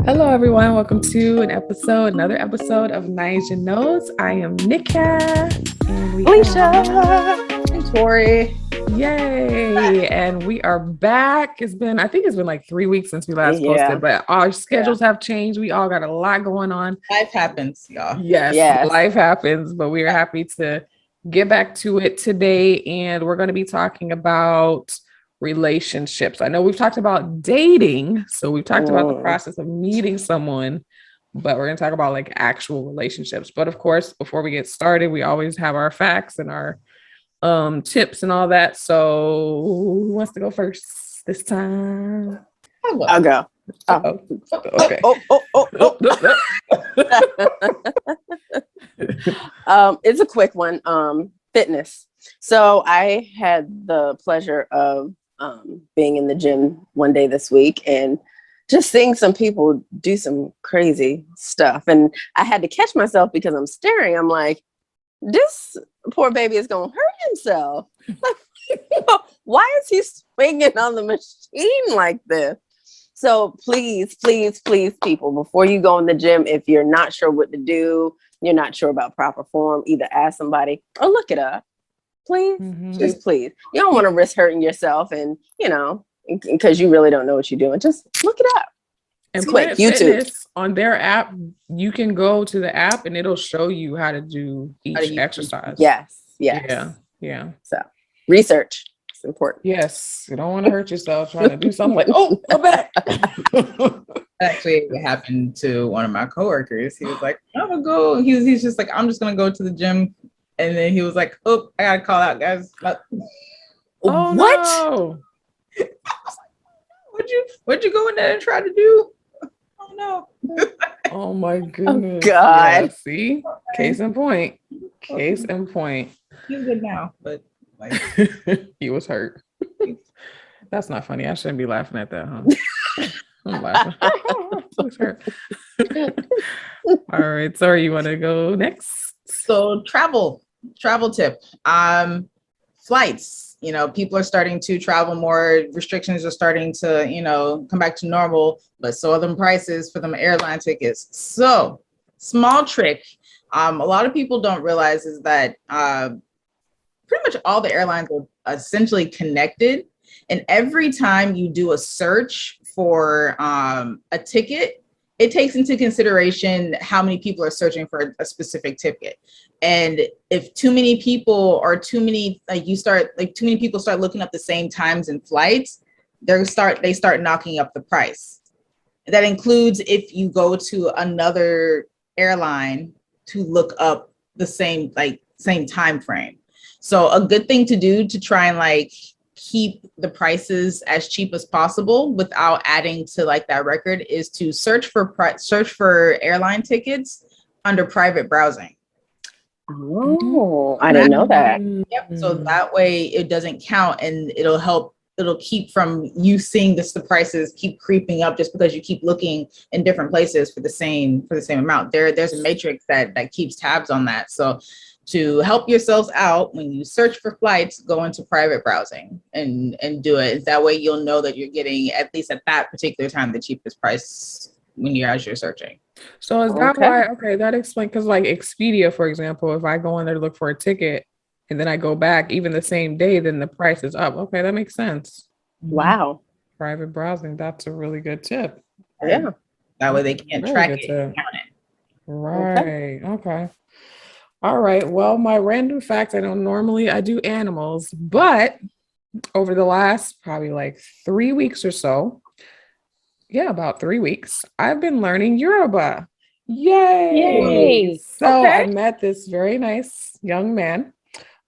Hello, everyone. Welcome to another episode of Nija Knows. I am Nika, and we Alicia And Tori. yay, and we are back. I think it's been like 3 weeks since we last Yeah. posted, but our schedules have changed. We all got a lot going on. Life happens, y'all. Yes, life happens, but we are happy to get back to it today, and we're going to be talking about relationships. I know we've talked about dating, so we've talked about the process of meeting someone, but we're going to talk about like actual relationships. But of course, before we get started, we always have our facts and our tips and all that. So who wants to go first this time? I'll go. Oh, okay. It's a quick one. Fitness. So I had the pleasure of being in the gym one day this week and just seeing some people do some crazy stuff. And I had to catch myself because I'm staring. I'm like, this poor baby is going to hurt himself. Like, why is he swinging on the machine like this? So please, people, before you go in the gym, if you're not sure what to do, you're not sure about proper form, either ask somebody or look it up. Please, just please. You don't want to risk hurting yourself and, because you really don't know what you're doing. Just look it up. And Planet Fitness, on their app, you can go to the app and it'll show you how to do each exercise. Yes. Yeah. So research is important. Yes. You don't want to hurt yourself trying to do something like, oh, my back. Actually, it happened to one of my coworkers. He was like, I'm gonna go. He's just like, I'm just gonna go to the gym. And then he was like, oh, I gotta call out, guys. Oh, what? No. What'd you go in there and try to do? Oh no. Oh my goodness. Oh, God. Yeah, see? Case in point. He's good now, but like he was hurt. That's not funny. I shouldn't be laughing at that, huh? I'm laughing. He was hurt. All right. Sorry, you want to go next? So travel tip. Flights. People are starting to travel more. Restrictions are starting to, come back to normal, but so are them prices for them airline tickets. So small trick. A lot of people don't realize is that pretty much all the airlines are essentially connected. And every time you do a search for a ticket, it takes into consideration how many people are searching for a specific ticket. And if too many people or too many people start looking up the same times and flights, they start knocking up the price. That includes if you go to another airline to look up the same time frame. So a good thing to do to try and keep the prices as cheap as possible without adding to that record is to search for airline tickets under private browsing. Oh, I didn't know that. Yep. So that way it doesn't count and it'll keep from you seeing the prices keep creeping up just because you keep looking in different places for the same amount. There's a matrix that keeps tabs on that. So to help yourselves out when you search for flights, go into private browsing and do it. That way you'll know that you're getting, at least at that particular time, the cheapest price as you're searching. So is that why? Okay, that explains, because Expedia, for example, if I go in there to look for a ticket and then I go back even the same day, then the price is up. Okay, that makes sense. Wow. Private browsing, that's a really good tip. Yeah. That way they can't track it and count it. Right. Okay. All right. Well, my random fact, I know normally I do animals, but over the last probably 3 weeks or so, about 3 weeks, I've been learning Yoruba. Yay! So I met this very nice young man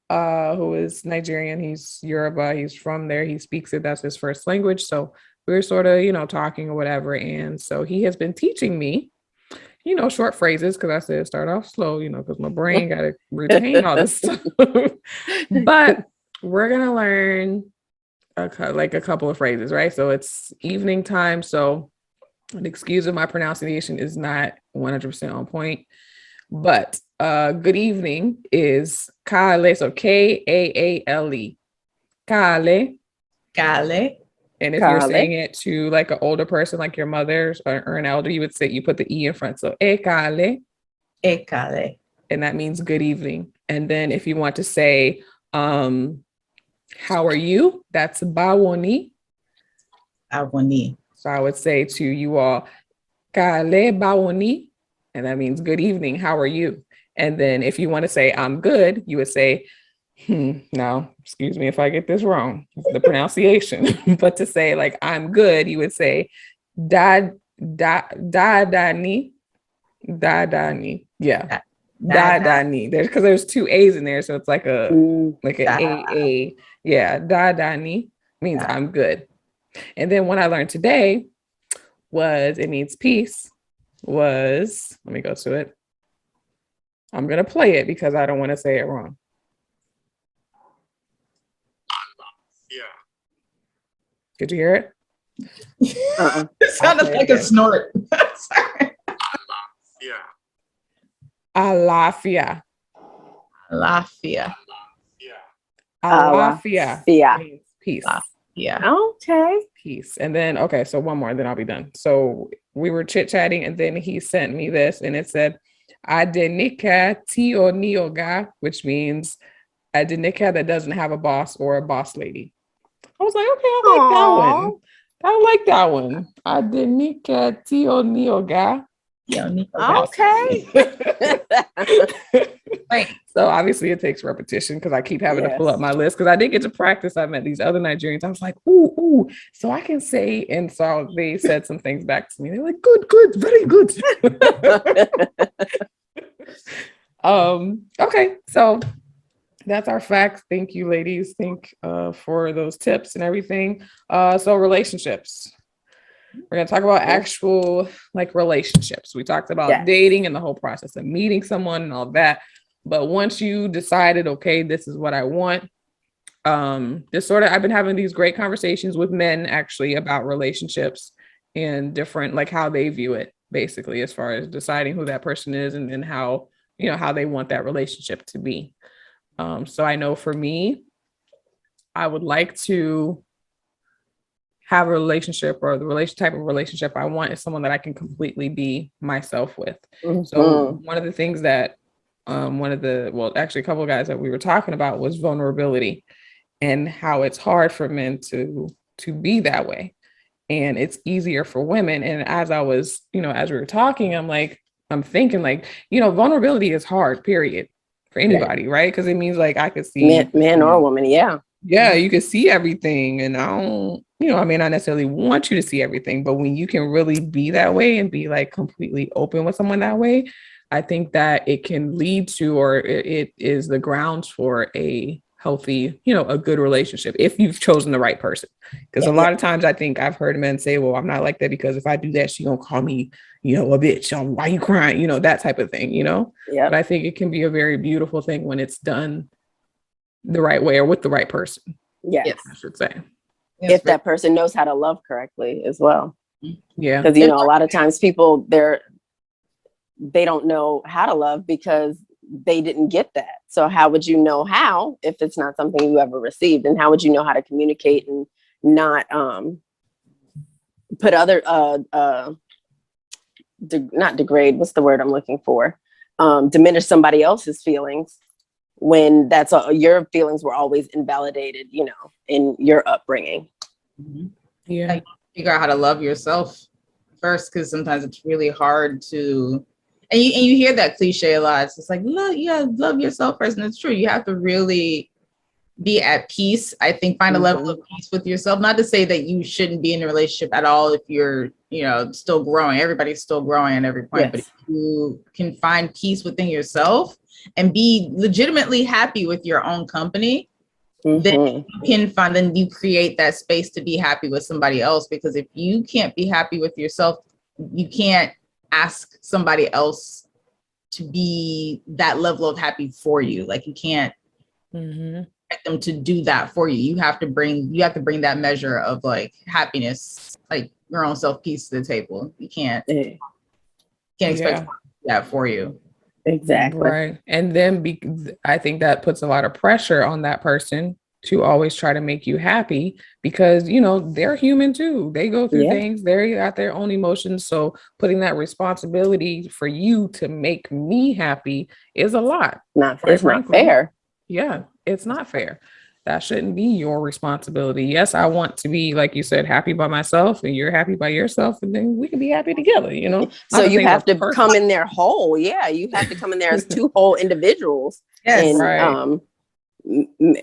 who is Nigerian. He's Yoruba. He's from there. He speaks it. That's his first language. So we were sort of, talking or whatever. And so he has been teaching me short phrases, because I said start off slow, because my brain got to retain all this stuff. But we're going to learn a couple of phrases, right? So it's evening time. So excuse if my pronunciation is not 100% on point, but good evening is Kale. So Kaale. Kale. Kale. And if you're Kale. saying it to like an older person, like your mother or an elder, you would say, you put the E in front. So, kale, Ekale. and that means good evening. And then if you want to say, how are you? That's bawoni. Awani. So I would say to you all, kale bawoni, and that means good evening. How are you? And then if you want to say I'm good, you would say, now, excuse me if I get this wrong, the pronunciation, but to say like I'm good, you would say da dani, yeah, dani. There's two A's in there, so it's like an a, yeah, dani means Da. I'm good. And then what I learned today was it means peace. Was, let me go to it. I'm gonna play it because I don't want to say it wrong. Yeah. Did you hear it? It sounded Okay, like a okay. snort. Sorry. Yeah. Alafia. Lafia. Yeah. Alafia Yeah. means peace. Yeah. Okay. Peace. And then, okay, so one more, then I'll be done. So we were chit-chatting, and then he sent me this, and it said, Adenika Tio Nioga, which means Adenika that doesn't have a boss or a boss lady. I was like, okay, I like that Aw. one. I like that one. Adenika Tio Nioga. Yo, Nico. Okay. Right. So obviously it takes repetition because I keep having to pull Yes. up my list because I did get to practice. I met these other Nigerians. I was like, ooh, so I can say, and so they said some things back to me. They're like, good, very good. Okay, so that's our facts. Thank you, ladies. Thank for those tips and everything. So relationships. We're gonna talk about actual like relationships. We talked about Yes. dating and the whole process of meeting someone and all that. But once you decided, okay, this is what I want, this sort of I've been having these great conversations with men actually about relationships and different like how they view it, basically, as far as deciding who that person is and how how they want that relationship to be. So I know for me, I would like to have a relationship, or the relation type of relationship I want is someone that I can completely be myself with. So one of the things that actually a couple of guys that we were talking about was vulnerability and how it's hard for men to be that way. And it's easier for women. And as I was, as we were talking, I'm thinking like, vulnerability is hard, period, for anybody, right? Because it means like I could see Man or woman. Yeah. yeah, you can see everything. And I don't, I may not necessarily want you to see everything, but when you can really be that way and be like completely open with someone that way, I think that it can lead to, or it is the grounds for a healthy, a good relationship if you've chosen the right person. Because a lot of times I think I've heard men say, well, I'm not like that because if I do that, she gonna call me, a bitch. Why you crying? That type of thing, Yeah. But I think it can be a very beautiful thing when it's done the right way or with the right person. Yes. I should say. If that person knows how to love correctly as well. Yeah. Because a lot of times people they don't know how to love because they didn't get that. So how would you know how if it's not something you ever received? And how would you know how to communicate and not put other not degrade, what's the word I'm looking for? Diminish somebody else's feelings when that's your feelings were always invalidated, in your upbringing. Yeah. Figure out how to love yourself first, because sometimes it's really hard to, and you hear that cliche a lot. It's just like, love yourself first, and it's true. You have to really be at peace. I think find a level of peace with yourself. Not to say that you shouldn't be in a relationship at all if you're, still growing. Everybody's still growing at every point. Yes. But if you can find peace within yourself and be legitimately happy with your own company, then you create that space to be happy with somebody else. Because if you can't be happy with yourself, you can't ask somebody else to be that level of happy for you. Like you can't get them to do that for you. You have to bring that measure of like happiness, like your own self peace to the table. You can't expect that for you. Exactly. Right. And then I think that puts a lot of pressure on that person to always try to make you happy because, you know, they're human too. They go through Yeah. things, they got their own emotions. So putting that responsibility for you to make me happy is a lot. Quite It's not frankly. fair. Yeah, it's not fair. That shouldn't be your responsibility. Yes, I want to be, like you said, happy by myself and you're happy by yourself, and then we can be happy together, you know? Not So that you they have were to perfect. come in there whole. Yeah, you have to come in there as two whole individuals Yes. and Right.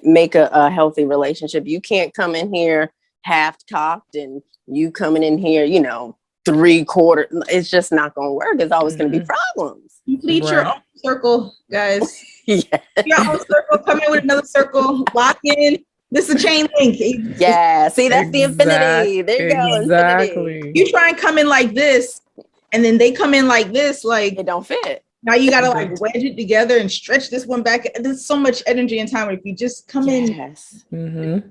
make a healthy relationship. You can't come in here half cocked and you coming in here, you know, 3/4. It's just not going to work. There's always going to be problems. Complete your Right. own circle, guys. Yeah. Your own circle. Come in with another circle. Lock in. This is a chain link. Yeah. See, that's the infinity. There you go. Infinity. Exactly. You try and come in like this, and then they come in like this. Like It don't fit. now, you gotta like wedge it together and stretch this one back. There's so much energy and time. If you just come in Yes. Mm-hmm.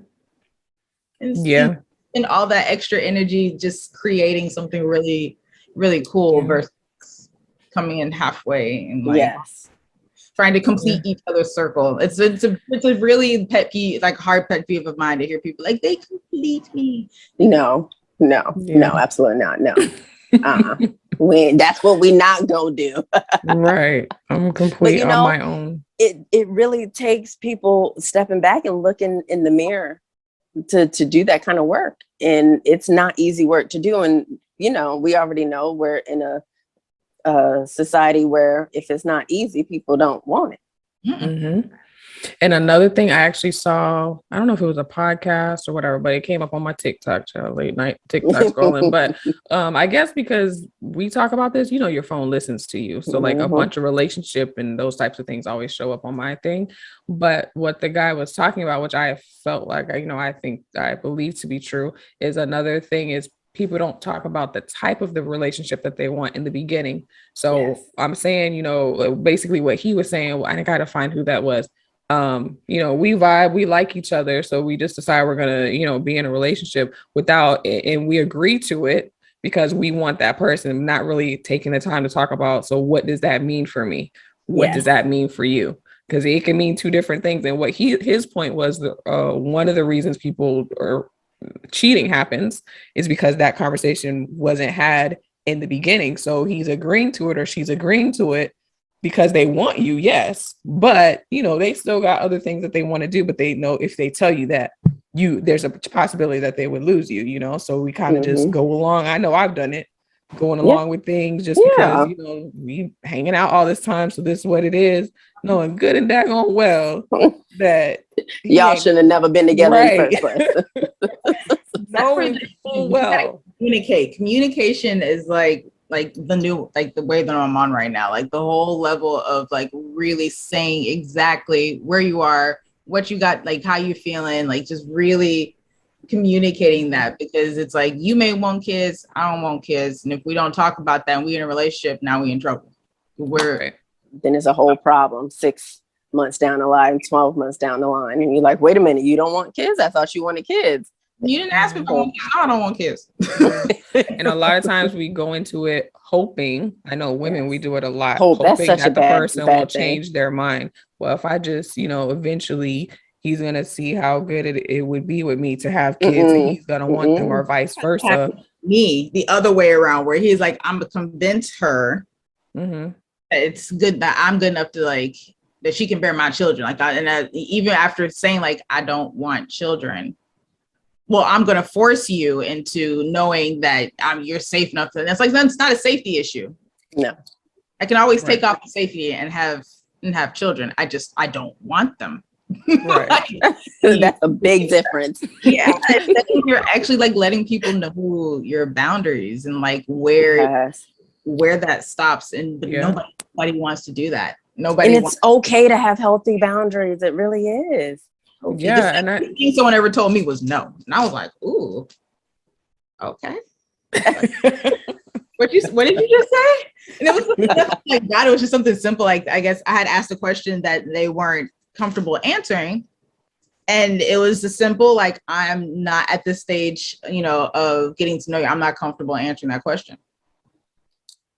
and Yeah. and all that extra energy, just creating something really, really cool Yeah. versus coming in halfway and like Yes. trying to complete each other's circle. It's a really pet peeve, like hard pet peeve of mine to hear people like they complete me. No, Yeah. absolutely not. No. That's what we not gonna do. Right. I'm complete you on know, my own. It really takes people stepping back and looking in the mirror to do that kind of work. And it's not easy work to do. And, you know, we already know we're in a society where if it's not easy, people don't want it. Mm-hmm. And another thing I actually saw, I don't know if it was a podcast or whatever, but it came up on my TikTok, late night TikTok scrolling. But I guess because we talk about this, you know, your phone listens to you. So like a bunch of relationship and those types of things always show up on my thing. But what the guy was talking about, which I felt like, you know, I believe to be true, is another thing is people don't talk about the type of the relationship that they want in the beginning. So Yes. I'm saying, you know, basically what he was saying, I got to find who that was. You know, we vibe, we like each other. So we just decide we're going to, you know, be in a relationship and we agree to it because we want that person, not really taking the time to talk about, so what does that mean for me? What does that mean for you? Because it can mean two different things. And what his point was, one of the reasons people are cheating happens is because that conversation wasn't had in the beginning. So he's agreeing to it or she's agreeing to it because they want you, yes, but you know, they still got other things that they want to do, but they know if they tell you that there's a possibility that they would lose you, you know. So we kind of just go along. I know I've done it, going along with things just because, you know, we hanging out all this time, so this is what it is, knowing good and daggone well that y'all should have never been together in the first place. Knowing full well. Communication is like the new, like the way that I'm on right now, like the whole level of like really saying exactly where you are, what you got, like how you feeling, like just really communicating that, because it's like you may want kids, I don't want kids, and if we don't talk about that and we in a relationship, now we in trouble. Then it's a whole problem 6 months down the line, 12 months down the line, and you're like, wait a minute, you don't want kids? I thought you wanted kids. You didn't ask me for kids. I don't want kids. And a lot of times we go into it hoping, I know women, we do it a lot, hoping that's such that the person will thing. change their mind. Well, if I just, you know, eventually he's going to see how good it would be with me to have kids and he's going to want them, or vice versa. Me, the other way around, where he's like, I'm going to convince her that it's good, that I'm good enough to like, that she can bear my children. Like, even after saying like, I don't want children, well, I'm going to force you into knowing that you're safe enough. And it's like, that's not a safety issue. No, I can always take off the safety and have children. I don't want them. Right. That's a big difference. Yeah. You're actually like letting people know your boundaries and like where that stops. And nobody wants to do that. Nobody. And it's okay to have healthy boundaries. It really is. Okay. Yeah, and I think someone ever told me was no, and I was like, ooh, okay. What did you just say? And it was like that. It was just something simple. Like, I guess I had asked a question that they weren't comfortable answering, and it was a simple, like, I'm not at this stage, you know, of getting to know you. I'm not comfortable answering that question.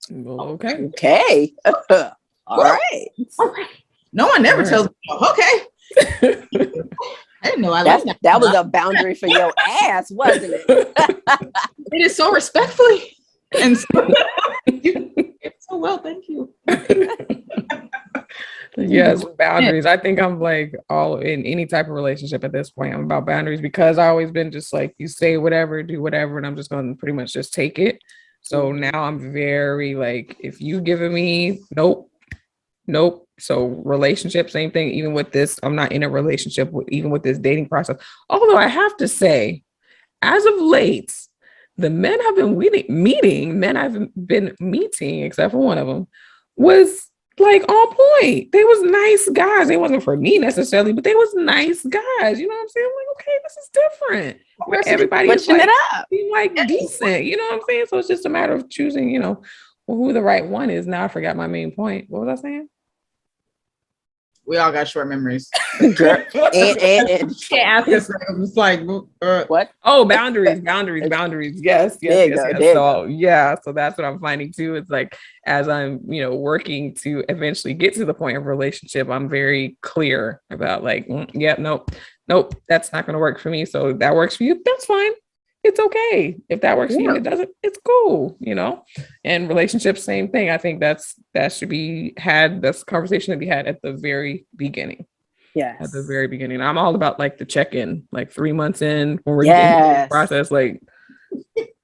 Okay. All right. No one ever tells me, okay. I didn't know I like that. That was a boundary for your ass, wasn't it? It is so respectfully. And so, it's so well, thank you. Yes, boundaries. I think I'm like all in any type of relationship at this point. I'm about boundaries because I've always been just like you say whatever, do whatever, and I'm just going to pretty much just take it. So now I'm very like, if you giving me nope, nope. So relationship, same thing. Even with this, I'm not in a relationship with even with this dating process. Although I have to say, as of late, the men I've been men I've been meeting, except for one of them, was like on point. They was nice guys. They wasn't for me necessarily, but they was nice guys. You know what I'm saying? I'm like, okay, this is different. Where everybody is Switching like, it up. being like decent. You know what I'm saying? So it's just a matter of choosing, who the right one is. Now I forgot my main point. What was I saying? We all got short memories. Girl, and Can't ask us. It's like, what? Oh, boundaries. Yes. There you go, there you So yeah, so that's what I'm finding too. It's like as I'm, working to eventually get to the point of relationship, I'm very clear about like, yeah, nope, that's not going to work for me. So that works for you. That's fine. It's okay. If that works for you, it doesn't, it's cool, and relationships, same thing. I think that should be had, that's a conversation to be had at the very beginning. Yes. At the very beginning. I'm all about like the check-in, like 3 months in when we're getting into the process, like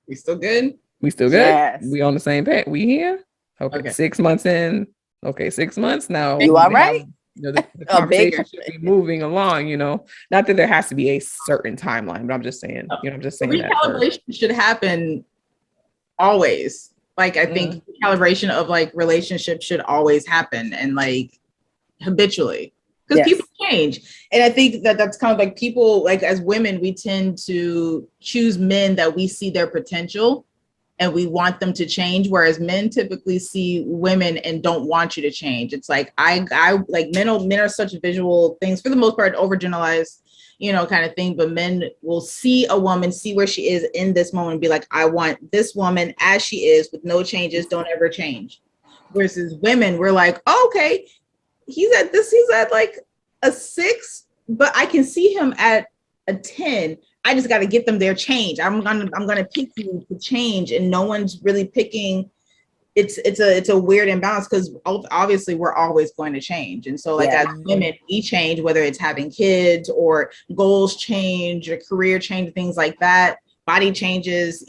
we still good? We still good? Yes. We on the same page? We here? Okay. 6 months in. Okay, 6 months now. You all right? The conversation should be moving along, Not that there has to be a certain timeline, but I'm just saying, I'm just saying that recalibration should happen always. Like I think calibration of like relationships should always happen and like habitually. Because people change. And I think that's kind of like people, like as women, we tend to choose men that we see their potential and we want them to change. Whereas men typically see women and don't want you to change. It's like, I like men are such visual things for the most part, overgeneralized, kind of thing. But men will see a woman, see where she is in this moment and be like, I want this woman as she is with no changes, don't ever change. Versus women, we're like, oh, okay, he's at like a 6, but I can see him at a 10. I just got to get them their change. I'm gonna pick you to change, and no one's really picking. It's a weird imbalance because obviously we're always going to change, and so like as women, we change, whether it's having kids or goals change or career change, things like that. Body changes,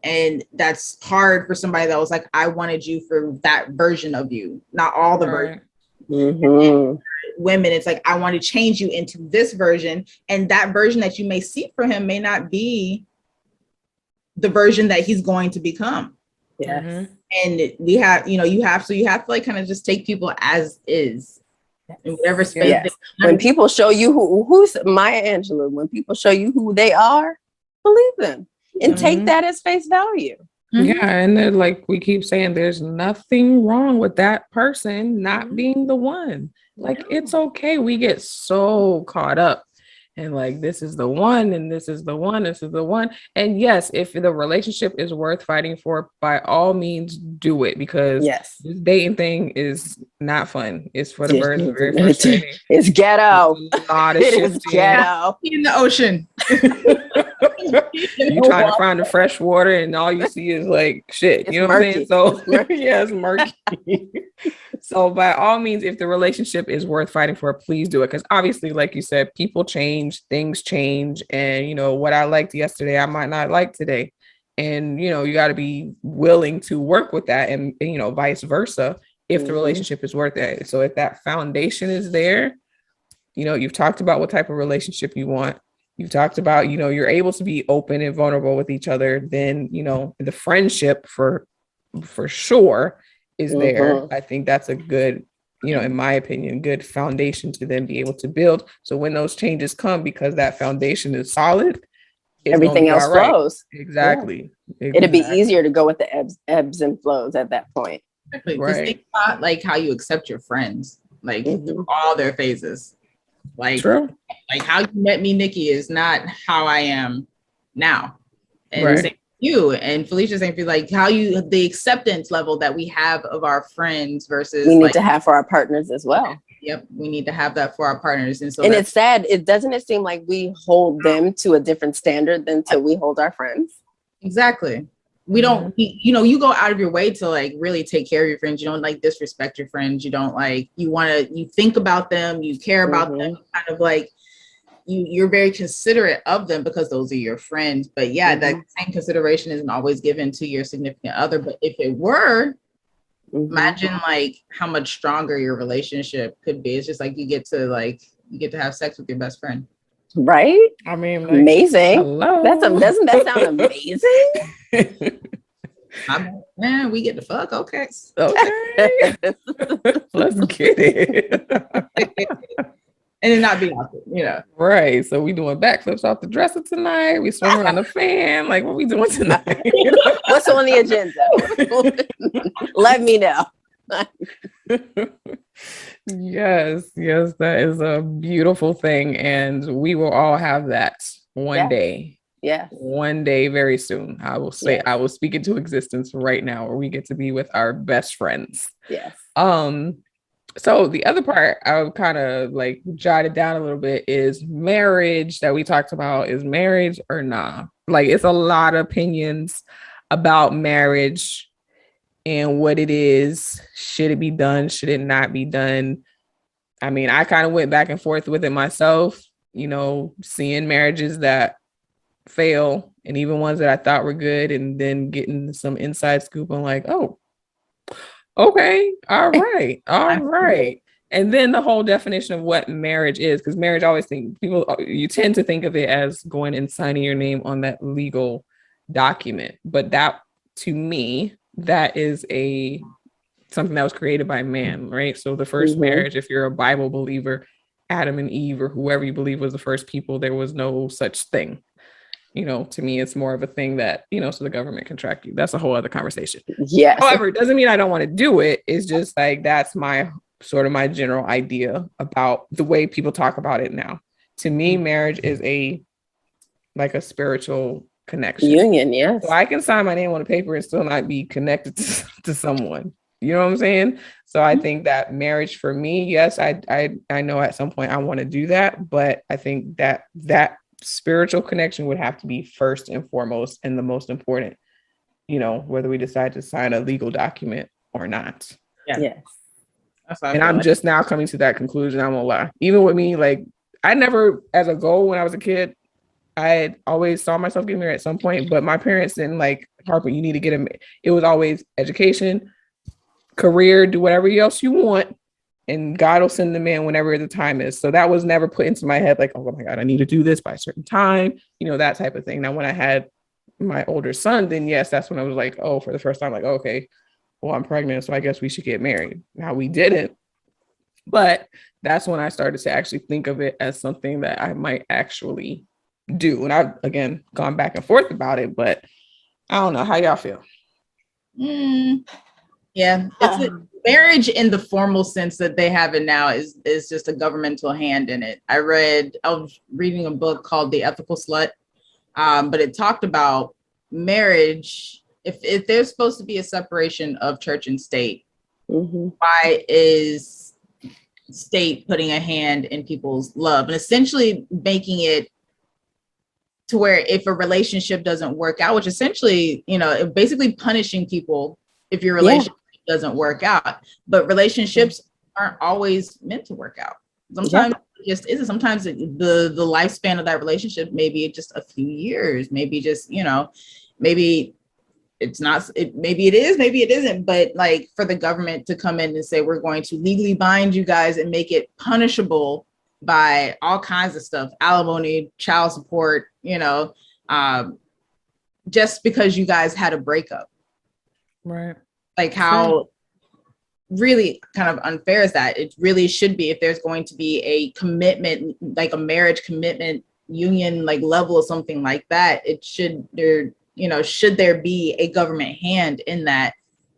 and that's hard for somebody that was like, I wanted you for that version of you, not all the versions. Mm-hmm. Women, it's like, I want to change you into this version, and that version that you may see for him may not be the version that he's going to become. Yes. And we have, you have to like kind of just take people as is in whatever space. Yes. When people show you who's Maya Angelou, when people show you who they are, believe them and take that as face value. Yeah, and then like we keep saying, there's nothing wrong with that person not being the one. Like it's okay. We get so caught up and like this is the one, and this is the one, this is the one. And yes, if the relationship is worth fighting for, by all means do it, because this dating thing is not fun. It's for the birds. Very frustrating. It's ghetto. It is ghetto. In the ocean. You trying to find the fresh water and all you see is like shit. It's you know murky. what I'm saying? So it's murky. So by all means, if the relationship is worth fighting for, please do it. Because obviously, like you said, people change, things change, and what I liked yesterday, I might not like today. And you got to be willing to work with that, and vice versa, if the relationship is worth it. So if that foundation is there, you've talked about what type of relationship you want. You've talked about, you're able to be open and vulnerable with each other. Then, the friendship for sure is there. I think that's a good, in my opinion, good foundation to then be able to build. So when those changes come, because that foundation is solid, everything else flows. Exactly. It'd be easier to go with the ebbs and flows at that point. Exactly. Just think about like how you accept your friends, like through all their phases. Like, like how you met me, Nikki, is not how I am now. And same you and Felicia, same thing, like how the acceptance level that we have of our friends versus we need to have for our partners as well. Yep, we need to have that for our partners. And so And that's it's sad. It seem like we hold them to a different standard than to we hold our friends. exactly. We don't, you go out of your way to like really take care of your friends. You don't like disrespect your friends. You don't like, you think about them, you care about them, kind of like you're very considerate of them because those are your friends. But yeah, that same consideration isn't always given to your significant other. But if it were, imagine like how much stronger your relationship could be. It's just like you get to have sex with your best friend. Right? I mean, like, amazing. hello. Doesn't that sound amazing? Man, we get to fuck. Okay. Okay. Let's get it. And then not be awkward, Right. So we doing backflips off the dresser tonight. We swim around the fan. Like, what we doing tonight? What's on the agenda? Let me know. Yes, that is a beautiful thing. And we will all have that one day. Yeah. One day very soon. I will say, I will speak into existence right now where we get to be with our best friends. Yes. So the other part I kind of like jotted down a little bit is marriage that we talked about. Is marriage or nah? Like, it's a lot of opinions about marriage and what it is. Should it be done? Should it not be done? I mean, I kind of went back and forth with it myself, seeing marriages that fail and even ones that I thought were good, and then getting some inside scoop on like, oh, okay, all right. And then the whole definition of what marriage is, because marriage, always you tend to think of it as going and signing your name on that legal document. But that, to me, that is something that was created by man, right? So the first marriage, if you're a Bible believer, Adam and Eve or whoever you believe was the first people, there was no such thing. To me, it's more of a thing that, so the government can track you. That's a whole other conversation. Yes. However, it doesn't mean I don't want to do it. It's just like, that's my general idea about the way people talk about it now. To me, marriage is a spiritual connection. Union, yes. So I can sign my name on a paper and still not be connected to someone. You know what I'm saying? So I think that marriage for me, yes, I know at some point I want to do that, but I think that spiritual connection would have to be first and foremost and the most important, whether we decide to sign a legal document or not. Yeah. Yes. And I'm just now coming to that conclusion. I'm gonna lie. Even with me, like, I never, as a goal when I was a kid, I had always saw myself getting married at some point, but my parents didn't like, Harper, you need to get him. It was always education, career, do whatever else you want, and God will send the man whenever the time is. So that was never put into my head like, oh my God, I need to do this by a certain time, that type of thing. Now, when I had my older son, then yes, that's when I was like, oh, for the first time, like, okay, well, I'm pregnant, so I guess we should get married. Now, we didn't, but that's when I started to actually think of it as something that I might actually do. And I've, again, gone back and forth about it, but I don't know. How y'all feel? Yeah, it's marriage in the formal sense that they have it now is just a governmental hand in it. I was reading a book called The Ethical Slut, but it talked about marriage. If there's supposed to be a separation of church and state, why is state putting a hand in people's love and essentially making it to where if a relationship doesn't work out, which essentially, basically punishing people if your relationship doesn't work out, but relationships aren't always meant to work out. Sometimes it just isn't. Sometimes the lifespan of that relationship, maybe just a few years, maybe just, maybe it's not, maybe it is, maybe it isn't, but like for the government to come in and say, we're going to legally bind you guys and make it punishable by all kinds of stuff, alimony, child support, just because you guys had a breakup. Right. Like how really kind of unfair is that? It really should be, if there's going to be a commitment, like a marriage commitment union, like level of something like that, should there be a government hand in that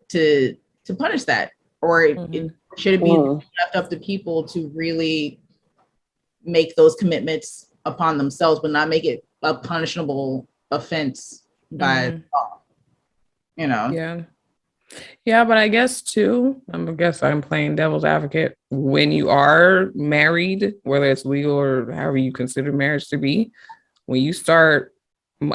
to punish that? Or should it be left up to people to really make those commitments upon themselves, but not make it a punishable offense by law? Yeah. Yeah, but I guess too, I'm playing devil's advocate. When you are married, whether it's legal or however you consider marriage to be, when you start,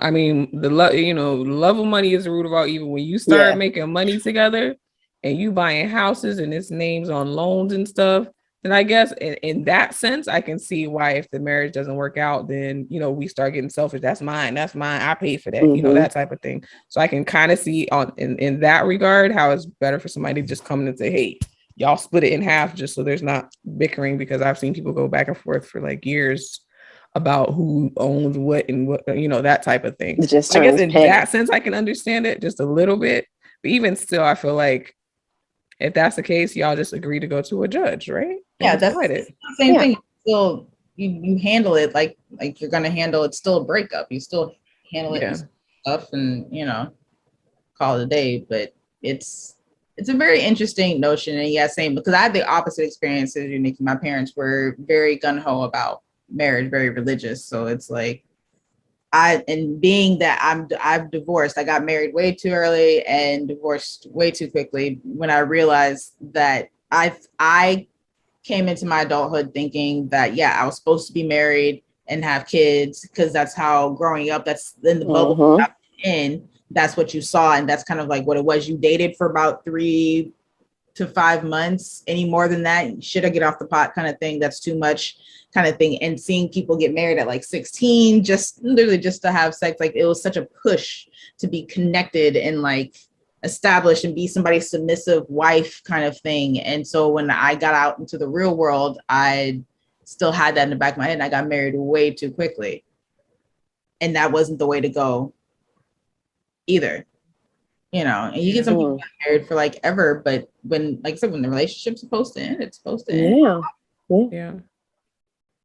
I mean, love of money is the root of all evil. When you start Yeah. making money together and you buying houses and it's names on loans and stuff, then I guess in that sense, I can see why if the marriage doesn't work out, then we start getting selfish. That's mine. That's mine. I paid for that. Mhm. That type of thing. So I can kind of see on in that regard how it's better for somebody to just come in and say, hey, y'all split it in half just so there's not bickering, because I've seen people go back and forth for like years about who owns what and what, that type of thing. It just I guess turns in petty. that sense, I can understand it just a little bit. But even still, I feel like if that's the case, y'all just agree to go to a judge, right? Yeah, And that's decide it's it. the same Yeah. thing. Still, you handle it like you're gonna handle it. Still a breakup. You still handle it Yeah. and stuff, and call it a day. But it's a very interesting notion, and yeah, same because I had the opposite experiences. Nikki, my parents were very gun ho about marriage, very religious. So it's like and being that I'm divorced, I got married way too early and divorced way too quickly. When I realized that I came into my adulthood thinking that I was supposed to be married and have kids because that's how growing up, that's in the bubble Mhm. in, that's what you saw, and that's kind of like what it was. You dated for about 3 to 5 months. Any more than that, should I get off the pot kind of thing? That's too much kind of thing. And seeing people get married at like 16, just literally just to have sex, like it was such a push to be connected and like established and be somebody's submissive wife kind of thing. And so when I got out into the real world, I still had that in the back of my head, and I got married way too quickly. And that wasn't the way to go either. And you get some people married for like ever, but when, like I said, when the relationship's supposed to end, it's supposed to end. Yeah. Yeah.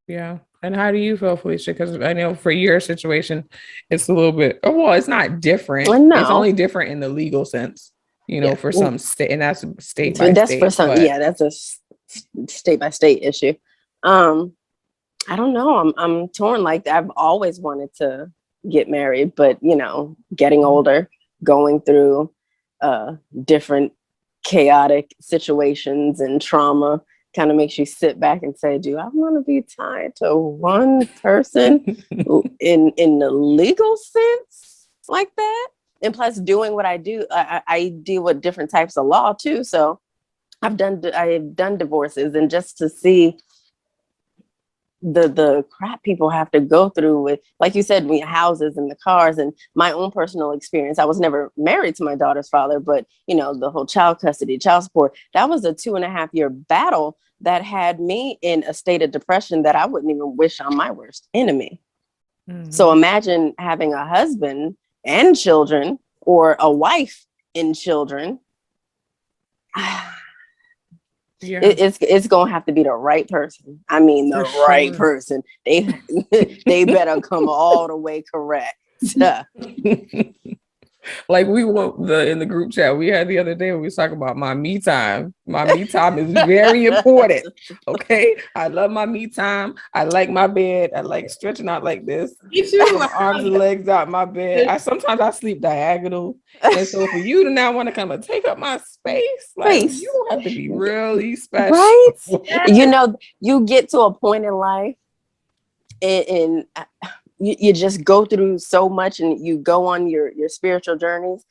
Yeah. And how do you feel, Felicia? Because I know for your situation, it's a little bit, well, it's not different. Well, no. It's only different in the legal sense, Yeah. for some state, and that's state by That's state. for some. But Yeah, that's a state by state issue. I don't know. I'm torn. Like I've always wanted to get married, but getting older, going through different chaotic situations and trauma kind of makes you sit back and say, do I want to be tied to one person in the legal sense like that? And plus doing what I do, I deal with different types of law too. So I've done divorces, and just to see the crap people have to go through with, like you said, houses and the cars, and my own personal experience. I was never married to my daughter's father, but the whole child custody, child support, that was a 2.5-year battle that had me in a state of depression that I wouldn't even wish on my worst enemy. So imagine having a husband and children, or a wife and children. yeah. It's gonna have to be the right person. I mean, the For right sure. person. They better come all the way correct. Like we went in the group chat we had the other day when we was talking about my me time. My me time is very important. Okay. I love my me time. I like my bed. I like stretching out like this. Me too. My arms and legs out my bed. Sometimes I sleep diagonal. And so for you to now want to come and take up my space, like you have to be really special. Right? You get to a point in life and you just go through so much, and you go on your spiritual journeys,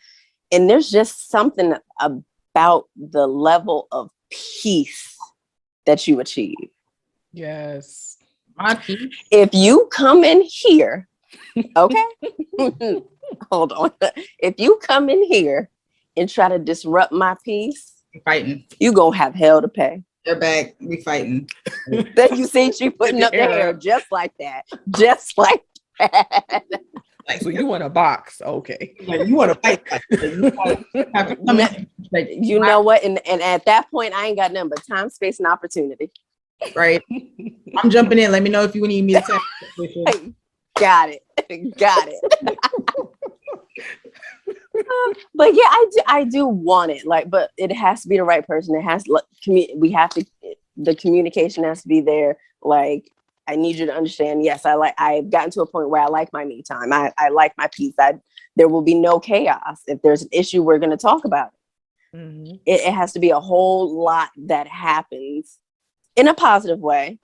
and there's just something about the level of peace that you achieve. Yes. My peace. If you come in here, okay, hold on. If you come in here and try to disrupt my peace, We fighting. you gonna have hell to pay. They're back. We fighting. That you see, she putting up the hair just like that, just like that. Like, So you want a box? Okay. you want to fight? You know what? And at that point, I ain't got nothing but time, space, and opportunity. Right. I'm jumping in. Let me know if you need me to tell. Got it. But yeah, I do want it. Like, but it has to be the right person. It has the communication has to be there. Like, I need you to understand. Yes, I've gotten to a point where I like my me time. I like my peace. There will be no chaos. If there's an issue, we're going to talk about it. Mhm. It has to be a whole lot that happens in a positive way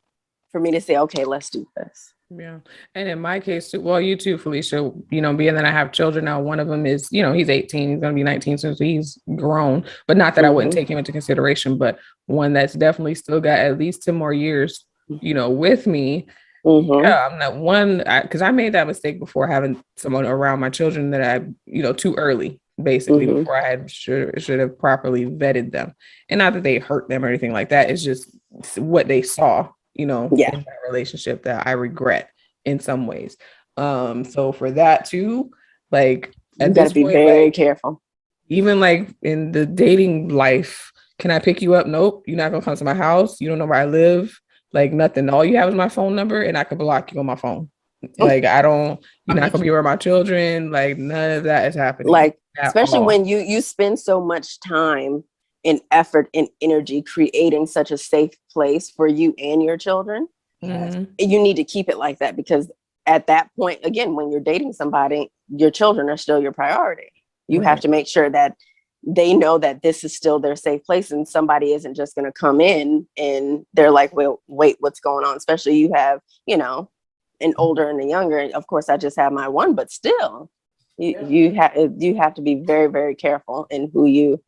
for me to say, okay, let's do this. Yeah. And in my case, too, well, you too, Felicia, being that I have children now, one of them is, he's 18, he's going to be 19, so he's grown, but not that I wouldn't take him into consideration, but one that's definitely still got at least 10 more years, with me. Yeah, I'm not one, because I made that mistake before having someone around my children that I, too early, basically, before I had should have properly vetted them. And not that they hurt them or anything like that. It's just what they saw, in that relationship that I regret in some ways. So for that too, like You at got this to be point, very like, careful. even like in the dating life, can I pick you up? Nope. You're not gonna come to my house. You don't know where I live. Like nothing. All you have is my phone number, and I could block you on my phone. Like I don't. You're not gonna be around my children. Like none of that is happening. Like at especially all. when you spend so much time and effort and energy creating such a safe place for you and your children. Mhm. You need to keep it like that, because at that point, again, when you're dating somebody, your children are still your priority. You have to make sure that they know that this is still their safe place, and somebody isn't just going to come in and they're like, well, wait, what's going on? Especially you have, an older and a younger. Of course, I just have my one, but still, you have to be very, very careful in who you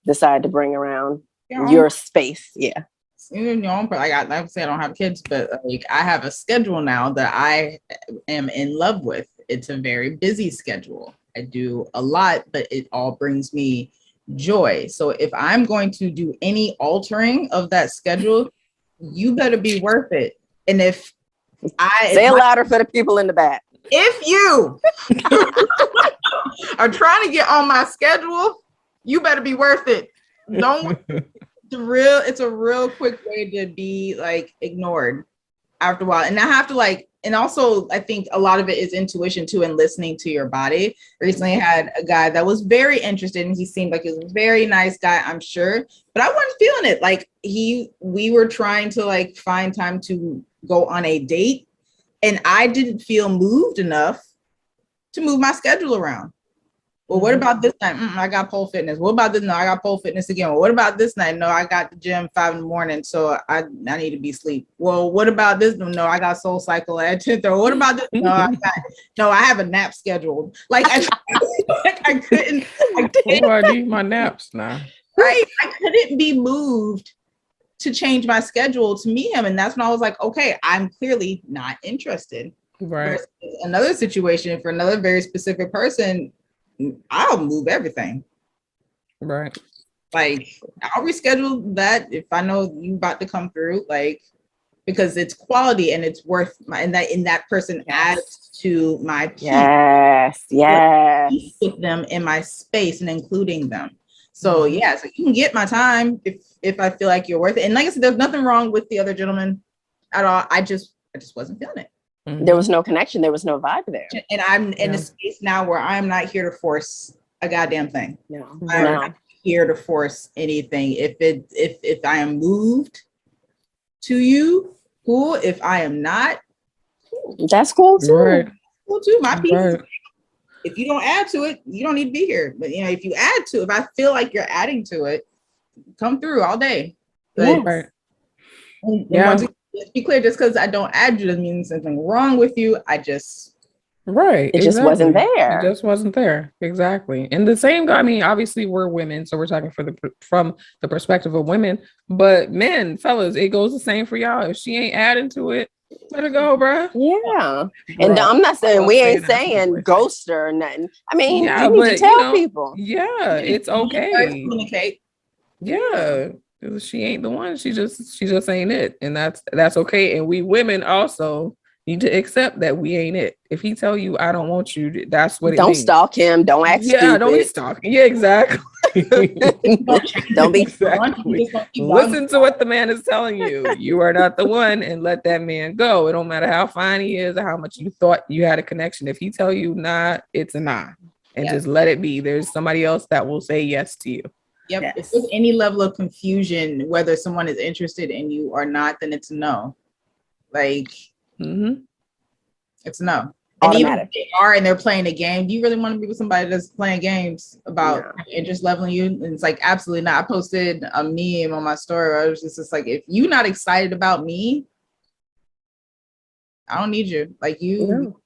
decide to bring around your space. Yeah. Like I say, I don't have kids, but like I have a schedule now that I am in love with. It's a very busy schedule. I do a lot, but it all brings me joy. So if I'm going to do any altering of that schedule, you better be worth it. And if say it louder for the people in the back. If you are trying to get on my schedule, you better be worth it. Don't. It's a real quick way to be like ignored after a while. And I have to and also I think a lot of it is intuition too, and listening to your body. Recently had a guy that was very interested, and he seemed like he was a very nice guy, I'm sure, but I wasn't feeling it. Like we were trying to like find time to go on a date, and I didn't feel moved enough to move my schedule around. Well, what about this night? I got pole fitness. What about this? No, I got pole fitness again. Well, what about this night? No, I got the gym 5 a.m, so I need to be asleep. Well, what about this? No, I got Soul Cycle at 10:30. What about this? No, I have a nap scheduled. Like I couldn't. I need my naps now. Right, I couldn't be moved to change my schedule to meet him, and that's when I was like, okay, I'm clearly not interested. Right. Versus another situation for another very specific person, I'll move everything. Right. Like I'll reschedule that if I know you about to come through, like because it's quality and it's worth and that person adds to my peace. Yes. With them in my space and including them. So yeah, so you can get my time if I feel like you're worth it. And like I said, there's nothing wrong with the other gentleman at all. I just wasn't feeling it. There was no connection. There was no vibe there. And I'm in a space now where I'm not here to force a goddamn thing. No. I'm not here to force anything. If I am moved to you, cool. If I am not, cool. That's cool too. Right. Cool too. My piece. Right. If you don't add to it, you don't need to be here. But if you add to it, if I feel like you're adding to it, come through all day. But, Right. Let's be clear, just because I don't add you doesn't mean there's something wrong with you. It just wasn't there. It just wasn't there. Exactly. And the same guy, I mean, obviously we're women, so we're talking from the perspective of women, but men, fellas, it goes the same for y'all. If she ain't adding to it, let her go, bro. Yeah. And I'm not saying we ain't saying ghost her or nothing. I mean, you need to tell people. Yeah, it's okay. Communicate. Yeah. She ain't the one. She just ain't it. And that's okay. And we women also need to accept that we ain't it. If he tell you I don't want you, that's what it means. Don't stalk him. Don't act stupid. Don't be stalking. Yeah, exactly. Don't be exactly. Listen to what the man is telling you. You are not the one, and let that man go. It don't matter how fine he is or how much you thought you had a connection. If he tell you nah, it's a nah. And just let it be. There's somebody else that will say yes to you. Yep. Yes. If there's any level of confusion, whether someone is interested in you or not, then it's a no. Like, it's a no. And even if Automatic. they are and they're playing a game, do you really want to be with somebody that's playing games about No. interest leveling you? And it's like, absolutely not. I posted a meme on my story where I was just like, if you're not excited about me, I don't need you. Like No.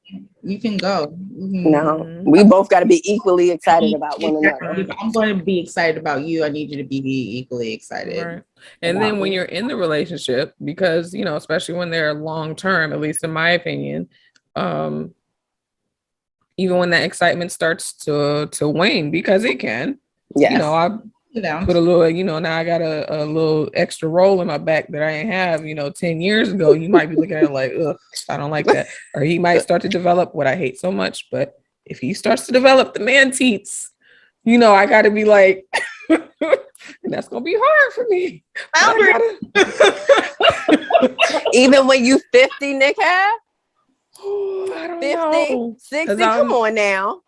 you can go. You can, No. We both got to be equally excited about one another. If I'm going to be excited about you, I need you to be equally excited. Right. And about then when me. you're in the relationship, because especially when they're long term, at least in my opinion, even when that excitement starts to wane, because it can, Yes. I Sit down. put a little, now I got a little extra roll in my back that I ain't have, 10 years ago. You might be looking at it like, ugh, I don't like that. Or he might start to develop what I hate so much. But if he starts to develop the man teats, I got to be like, and that's going to be hard for me. Even when you 50, Nick, have I don't 50, know. 60, come on now.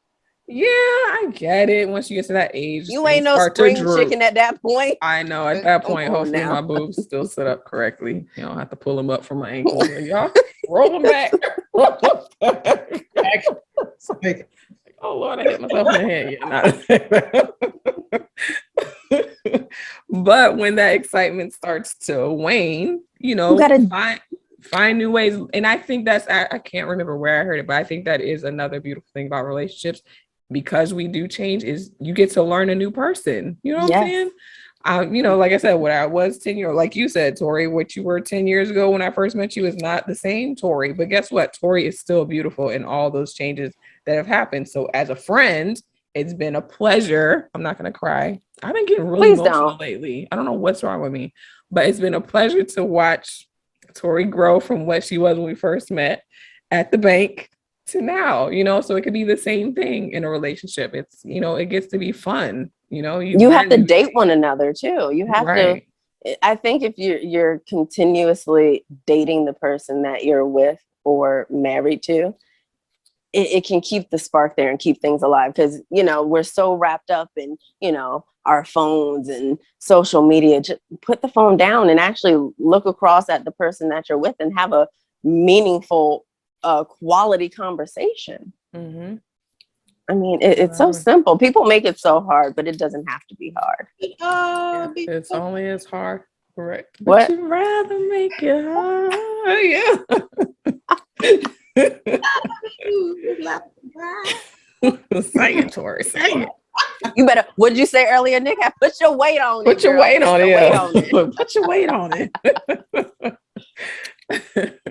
Yeah, I get it. Once you get to that age, You things ain't no start to spring droop. chicken at that point. I know. At that Come point, on hopefully now. my boobs still sit up correctly. You don't have to pull them up from my ankles. Like, y'all roll them back. Roll them back. Like, Oh Lord, I hit myself in the head. Yeah, but when that excitement starts to wane, gotta- find new ways. And I think that's I can't remember where I heard it, but I think that is another beautiful thing about relationships, because we do change, is you get to learn a new person. You know what I'm saying? Like I said, what I was 10 years, like you said, Tori, what you were 10 years ago when I first met you is not the same Tori. But guess what? Tori is still beautiful in all those changes that have happened. So as a friend, it's been a pleasure. I'm not gonna cry. I've been getting really emotional lately. I don't know what's wrong with me, but it's been a pleasure to watch Tori grow from what she was when we first met at the bank to now, so it could be the same thing in a relationship. It's, it gets to be fun. You have to date one another too. You have right. to, I think if you're continuously dating the person that you're with or married to, it can keep the spark there and keep things alive, because we're so wrapped up in our phones and social media. Just put the phone down and actually look across at the person that you're with and have a meaningful quality conversation. Mm-hmm. I mean, it's so simple. People make it so hard, but it doesn't have to be hard. It's only as hard. Correct. What? But you'd rather make it hard. Yeah. Say it, Tori. Say it. You better. What did you say earlier, Nick? Put your weight on it. Put your weight on it. Put your weight on it. Put your weight on it.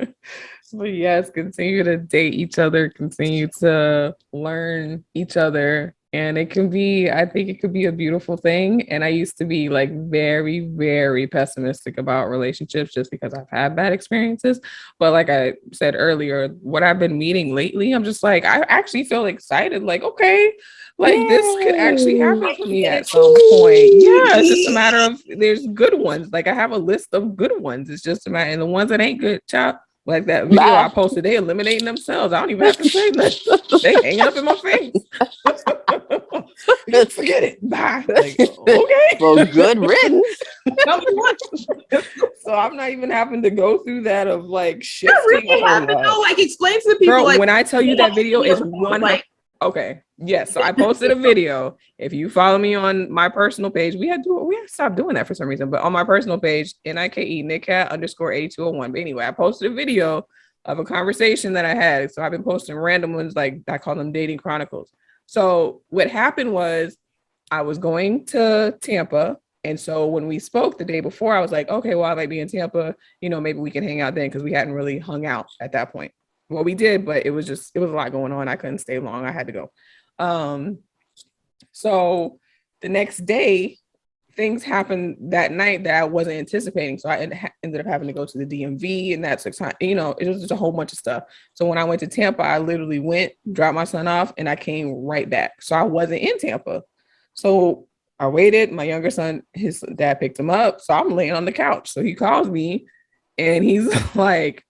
But yes, continue to date each other, continue to learn each other. And I think it could be a beautiful thing. And I used to be like very, very pessimistic about relationships just because I've had bad experiences. But like I said earlier, what I've been meeting lately, I'm just like, I actually feel excited. Like, okay, like this could actually happen for me at some point. Yeah, it's just a matter of, there's good ones. Like I have a list of good ones. It's just a matter, and the ones that ain't good, child. Like that video I posted, they eliminating themselves. I don't even have to say nothing. They hanging up in my face. Just forget it. Bye. Like, okay. Well, good riddance. So I'm not even having to go through that of like shit. Really have to know, like explain to the people. Girl, like, when I tell you that video is one. Okay. Yes. So I posted a video. If you follow me on my personal page, we had to stop doing that for some reason. But on my personal page, NIKE NickCat_8201. But anyway, I posted a video of a conversation that I had. So I've been posting random ones, like I call them dating chronicles. So what happened was I was going to Tampa. And so when we spoke the day before, I was like, okay, well, I might be in Tampa. Maybe we can hang out then, because we hadn't really hung out at that point. Well, we did, but it was a lot going on. I couldn't stay long. I had to go. So the next day, things happened that night that I wasn't anticipating. So I ended up having to go to the DMV, and that took time. It was just a whole bunch of stuff. So when I went to Tampa, I literally went, dropped my son off, and I came right back. So I wasn't in Tampa. So I waited. My younger son, his dad picked him up. So I'm laying on the couch. So he calls me and he's like,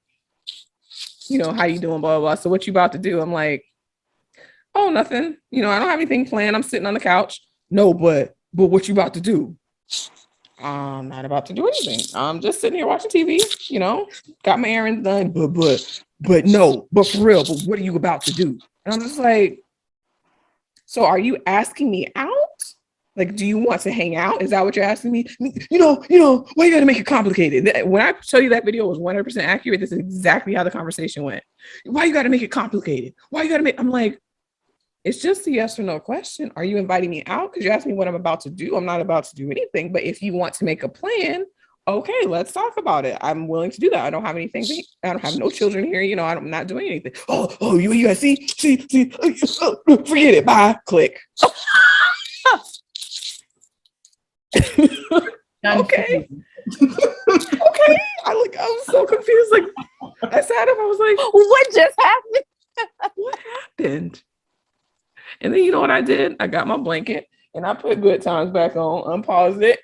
how you doing? Blah, blah, blah. So what you about to do? I'm like, oh, nothing. I don't have anything planned. I'm sitting on the couch. No, but what you about to do? I'm not about to do anything. I'm just sitting here watching TV, you know, got my errands done, but for real, but what are you about to do? And I'm just like, so are you asking me out? Like, do you want to hang out? Is that what you're asking me? Why you gotta make it complicated? When I tell you that video was 100% accurate, this is exactly how the conversation went. Why you gotta make it complicated? I'm like, it's just a yes or no question. Are you inviting me out? Because you asked me what I'm about to do. I'm not about to do anything. But if you want to make a plan, okay, let's talk about it. I'm willing to do that. I don't have anything. I don't have no children here. You know, I'm not doing anything. You guys see, forget it. Bye. Click. Okay. Okay. I was so confused. Like, I sat up. I was like, What just happened? what happened? And then you know what I did? I got my blanket and I put Good Times back on, unpaused it.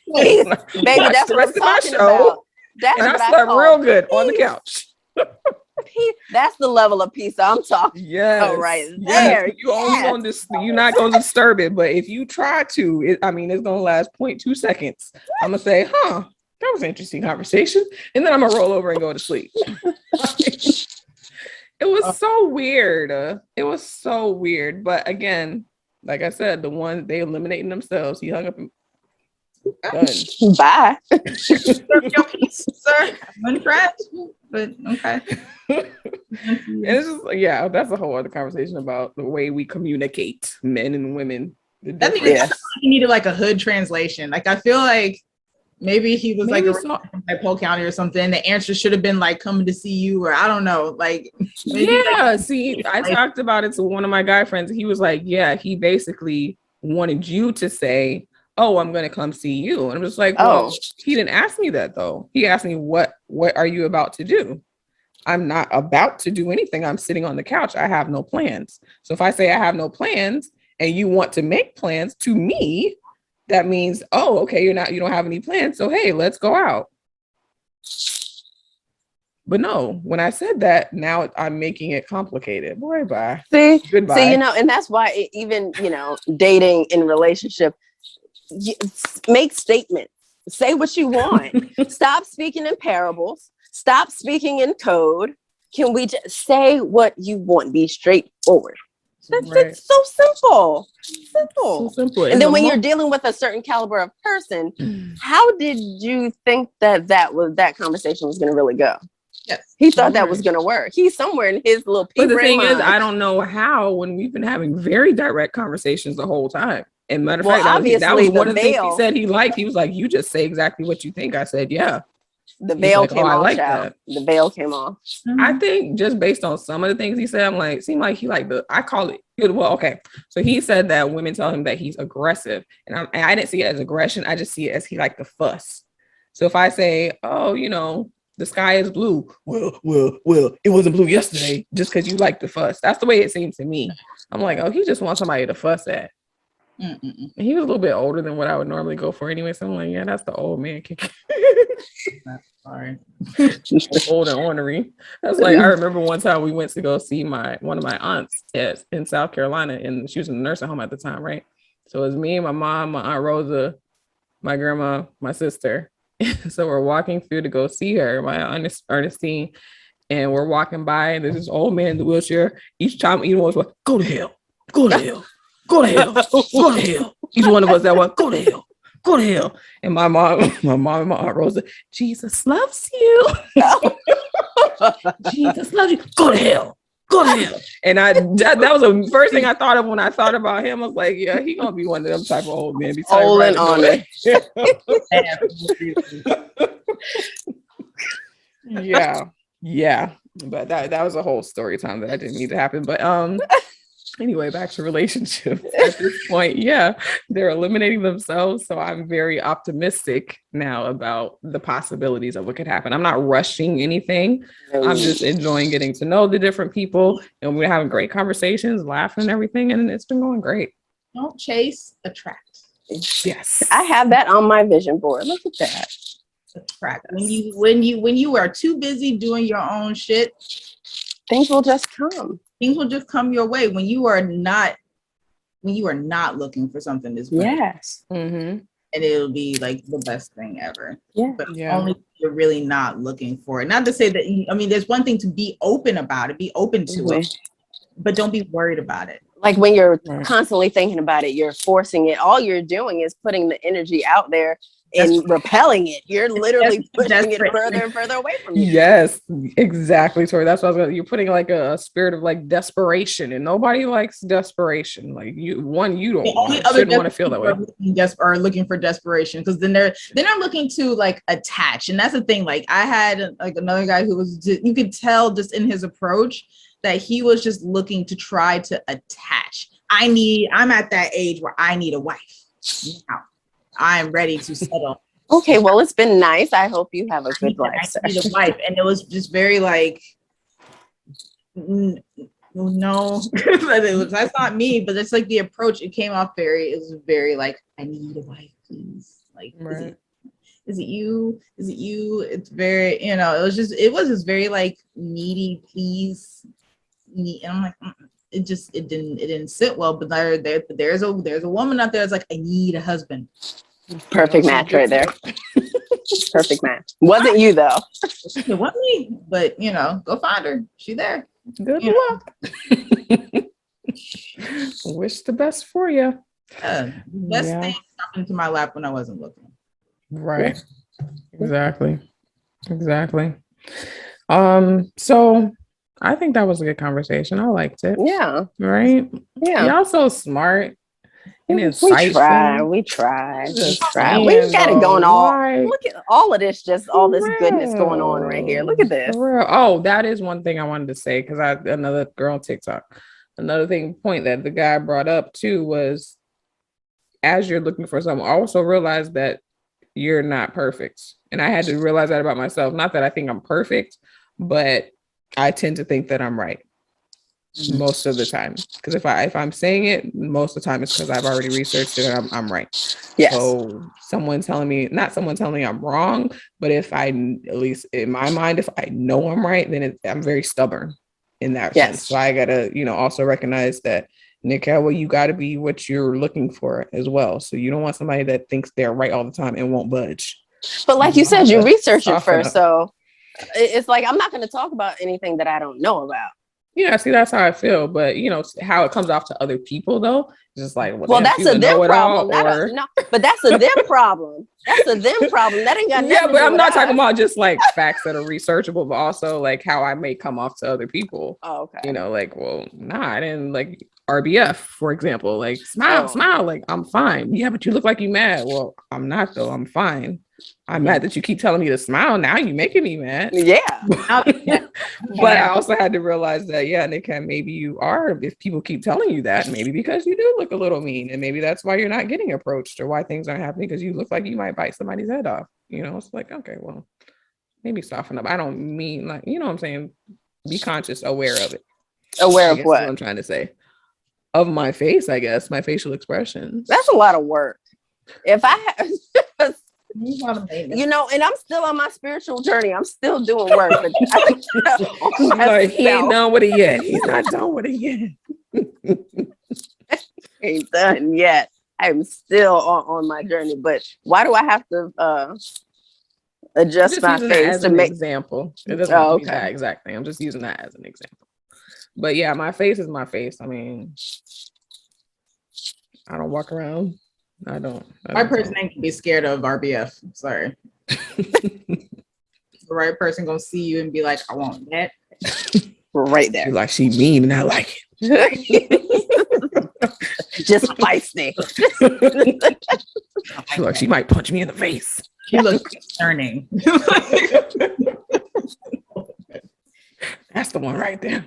Please, baby, that's what I'm talking about. That's And I what slept call real good on the peace. couch. That's the level of peace I'm talking. Yes. right Yes. there. You only Yes. on this, you're not going to disturb it, but if you try to, it's going to last 0.2 seconds. I'm going to say, that was an interesting conversation. And then I'm going to roll over and go to sleep. It was so weird. It was so weird. But again, like I said, the one they eliminating themselves. He hung up and done. Bye. Serve your piece, sir. Untrapped, but okay. And it's just yeah, that's a whole other conversation about the way we communicate, men and women. That means Yes. he needed like a hood translation. Like I feel like maybe he was Maybe like so. from Polk County or something. The answer should have been like coming to see you, or I don't know. Like maybe Yeah, see, I talked about it to one of my guy friends. He was like, yeah, he basically wanted you to say, oh, I'm gonna come see you. And I'm just like, well, he didn't ask me that though. He asked me, what are you about to do? I'm not about to do anything. I'm sitting on the couch. I have no plans. So if I say I have no plans and you want to make plans, to me, that means, oh, okay, you don't have any plans. So hey, let's go out. But no, when I said that, now I'm making it complicated. Boy, bye. Goodbye. See, and that's why even, dating in relationship, make statements. Say what you want. Stop speaking in parables. Stop speaking in code. Can we just say what you want? Be straightforward. It's so simple. So simple. And then when you're dealing with a certain caliber of person, how did you think that conversation was going to really go? Yes. He thought that was going to work. He's somewhere in his little But the thing is, mind. I don't know how when we've been having very direct conversations the whole time. And matter of Well, fact, that was obviously one of the things veil- he said he liked. He was like, you just say exactly what you think. I said, yeah. The veil like, came I off, like child. that. The veil came off. I think just based on some of the things he said, I'm like, seemed like he like I call it good. Well, okay. So he said that women tell him that he's aggressive. And I didn't see it as aggression. I just see it as he liked the fuss. So if I say, oh, the sky is blue. Well, it wasn't blue yesterday just because you like the fuss. That's the way it seemed to me. I'm like, oh, he just wants somebody to fuss at. And he was a little bit older than what I would normally go for anyway. So I'm like, yeah, that's the old man kicking. Sorry. Old and ornery. That's like, I remember one time we went to go see one of my aunts in South Carolina, and she was in the nursing home at the time, right? So it was me, my mom, my Aunt Rosa, my grandma, my sister. So we're walking through to go see her, my Aunt Ernestine, and we're walking by, and there's this old man in the wheelchair. Each time he was like, go to hell, go to hell, go to hell, go to hell. Each one of us that went, go to hell, go to hell. And my mom and my Aunt Rosa, Jesus loves you. Jesus loves you. Go to hell. Go to hell. And that was the first thing I thought of when I thought about him. I was like, yeah, he gonna be one of them type of old men. Old and honest. Yeah. But that was a whole story time that I didn't need to happen. But anyway, back to relationships. At this point, yeah, they're eliminating themselves. So I'm very optimistic now about the possibilities of what could happen. I'm not rushing anything. I'm just enjoying getting to know the different people, and we're having great conversations, laughing and everything, and it's been going great. Don't chase, attract. Yes. I have that on my vision board. Look at that. Attract. When you are too busy doing your own shit, Things will just come. things will just come your way. When you are not looking for something this way. Yes. Mm-hmm. and it'll be like the best thing ever. Yeah. But Yeah. only if you're really not looking for it. Not to say that, I mean, there's one thing to be open about it, be open to it, but don't be worried about it. Like when you're Right. constantly thinking about it, you're forcing it. All you're doing is putting the energy out there and repelling it. You're literally pushing it desperate. further and further away from you. Yes, exactly, Tori. That's what I was gonna. You're putting like a spirit of like desperation, and nobody likes desperation. Like you don't shouldn't want to feel that way. Are looking for desperation, because then they're looking to like attach, and that's the thing. Like I had like another guy who was you could tell just in his approach that he was just looking to try to attach. I'm at that age where I need a wife. Now, I'm ready to settle. Okay, well, it's been nice. I hope you have a good life, I sir. need a wife. And it was just very like, no, that's not me, but it's like the approach. It came off it was very like, I need a wife, please. Like, Right. is it you? Is it you? It's very, it was just very like needy, please. And I'm like, it didn't sit well. But there's a woman out there that's like, I need a husband. Perfect match right there. Perfect match. Wasn't you though. She didn't want me, but go find her. She there. Good Yeah. luck. Wish the best for you. Best Yeah. thing happened into my lap when I wasn't looking. Right. Exactly. So I think that was a good conversation. I liked it. Yeah. Right? Yeah. Y'all so smart and We insightful. try. Just We saying, got it though, going all. like, Look at all of this, just all this goodness going on right here. Look at this. For real. Oh, that is one thing I wanted to say, because another girl on TikTok. Another point that the guy brought up too was, as you're looking for someone, also realize that you're not perfect. And I had to realize that about myself. Not that I think I'm perfect, but I tend to think that I'm right most of the time. Because if I'm saying it, most of the time it's because I've already researched it and I'm right. Yes. So not someone telling me I'm wrong, but if I, at least in my mind, if I know I'm right, then I'm very stubborn in that Yes. sense. So I gotta, also recognize that, Nikela, you gotta be what you're looking for as well. So you don't want somebody that thinks they're right all the time and won't budge. But like you said, you research it Soften first. up. So it's like, I'm not going to talk about anything that I don't know about. Yeah, see, that's how I feel. But how it comes off to other people, though, it's just like, Well, that's a them problem. Or... No, but that's a them problem. That's a them problem. That ain't got nothing Yeah, to but do I'm with not us. talking about just like facts that are researchable, but also like how I may come off to other people. Oh, okay. Like, well, nah, I didn't like RBF, for example. Like, smile, like I'm fine. Yeah, but you look like you mad. Well, I'm not though. I'm fine. I'm mad that you keep telling me to smile. Now you making me mad. Yeah. But I also had to realize that, yeah, Nick, maybe you are, if people keep telling you that, maybe because you do look a little mean, and maybe that's why you're not getting approached or why things aren't happening, because you look like you might bite somebody's head off. It's like, okay, well, maybe soften up. I don't mean like, what I'm saying, be conscious, aware of it. Aware of Is what? I'm trying to say. Of my face, I guess, my facial expressions. That's a lot of work. If I have, and I'm still on my spiritual journey. I'm still doing work. But he ain't done with it yet. He's not done with it yet. Ain't done yet. I'm still on my journey. But why do I have to adjust my face to make example? It doesn't have to be that exact thing. I'm just using that as an example. But yeah, my face is my face. I mean, I don't walk around. I don't. My person ain't gonna be scared of RBF. Sorry. The right person gonna see you and be like, I want that. Right there. You're like, she mean and I like it. Just feisty. Like, she might punch me in the face. She looks concerning. That's the one right there.